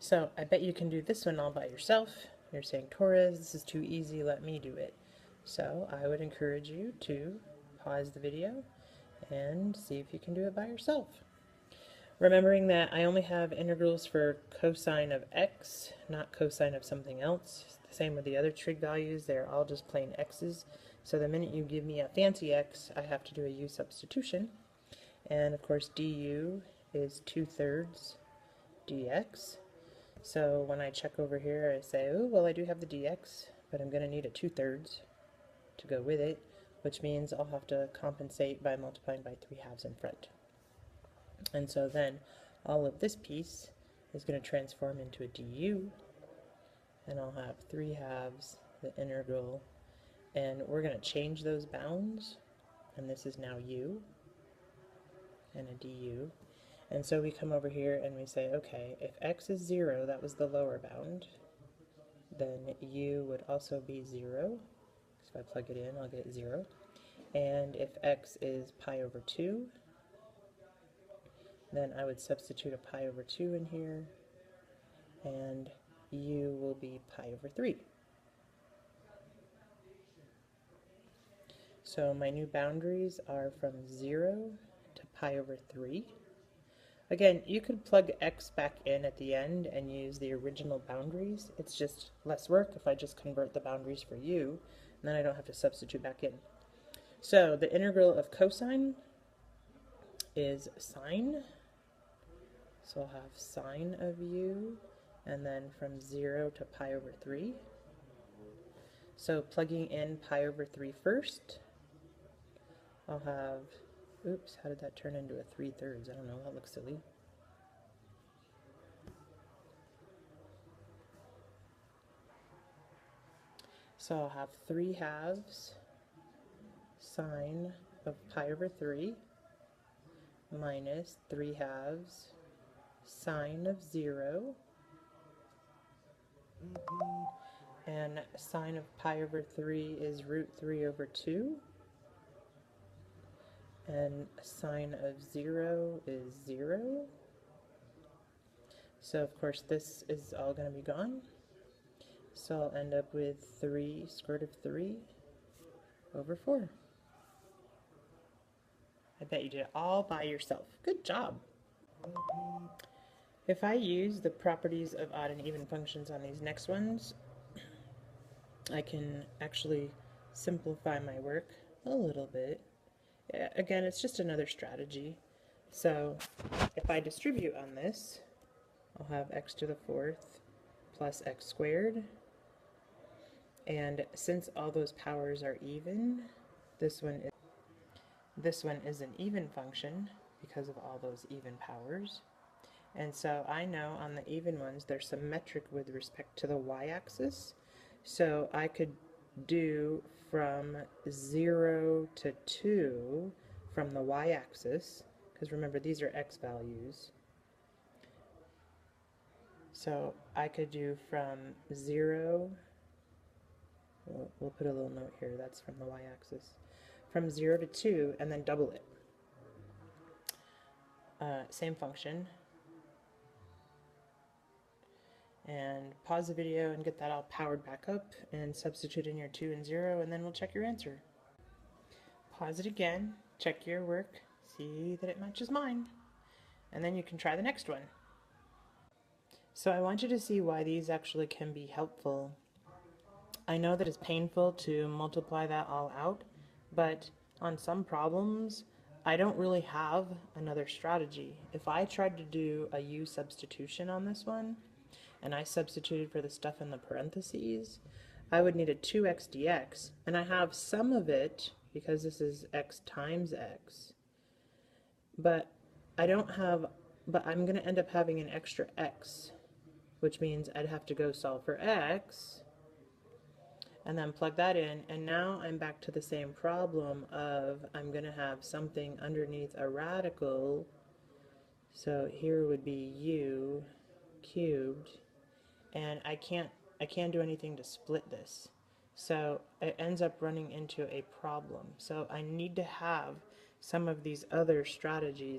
So I bet you can do this one all by yourself. You're saying, Torres, this is too easy, let me do it. So I would encourage you to pause the video and see if you can do it by yourself. Remembering that I only have integrals for cosine of x, not cosine of something else. The same with the other trig values, they're all just plain x's. So the minute you give me a fancy x, I have to do a u substitution. And of course du is 2/3 dx. So when I check over here, I say, oh, well, I do have the dx, but I'm going to need a 2/3 to go with it, which means I'll have to compensate by multiplying by 3/2 in front. And so then all of this piece is going to transform into a du, and I'll have 3/2 the integral, and we're going to change those bounds, and this is now u and a du. And so we come over here and we say, okay, if x is 0, that was the lower bound, then u would also be 0. So if I plug it in, I'll get 0. And if x is pi over 2, then I would substitute a pi over 2 in here, and u will be pi over 3. So my new boundaries are from 0 to pi over 3. Again, you could plug x back in at the end and use the original boundaries. It's just less work if I just convert the boundaries for u, and then I don't have to substitute back in. So the integral of cosine is sine. So I'll have sine of u, and then from 0 to pi over 3. So plugging in pi over 3 first, I'll have, oops, how did that turn into a 3/3? I don't know, that looks silly. So I'll have 3/2 sine of pi over 3 minus 3/2 sine of 0, and sine of pi over 3 is √3/2, and sine of 0 is 0. So of course this is all going to be gone. So I'll end up with 3 square root of 3 over 4. I bet you did it all by yourself. Good job. If I use the properties of odd and even functions on these next ones, I can actually simplify my work a little bit. Again, it's just another strategy. So if I distribute on this, I'll have x to the 4th plus x squared. And since all those powers are even, this one is an even function because of all those even powers. And so I know on the even ones they're symmetric with respect to the y-axis. So I could do from 0 to 2 from the y-axis, because remember these are x values. So I could do from 0, we'll put a little note here, that's from the y-axis, from 0 to 2 and then double it. Same function. And pause the video and get that all powered back up and substitute in your 2 and 0, and then we'll check your answer. Pause it again, check your work, see that it matches mine, and then you can try the next one. So I want you to see why these actually can be helpful. I know that it's painful to multiply that all out, but on some problems I don't really have another strategy. If I tried to do a u substitution on this one, and I substituted for the stuff in the parentheses, I would need a 2x dx, and I have some of it because this is x times x, but I'm going to end up having an extra x, which means I'd have to go solve for x and then plug that in, and now I'm back to the same problem of I'm going to have something underneath a radical, so here would be u cubed, and I can't do anything to split this, so it ends up running into a problem. So I need to have some of these other strategies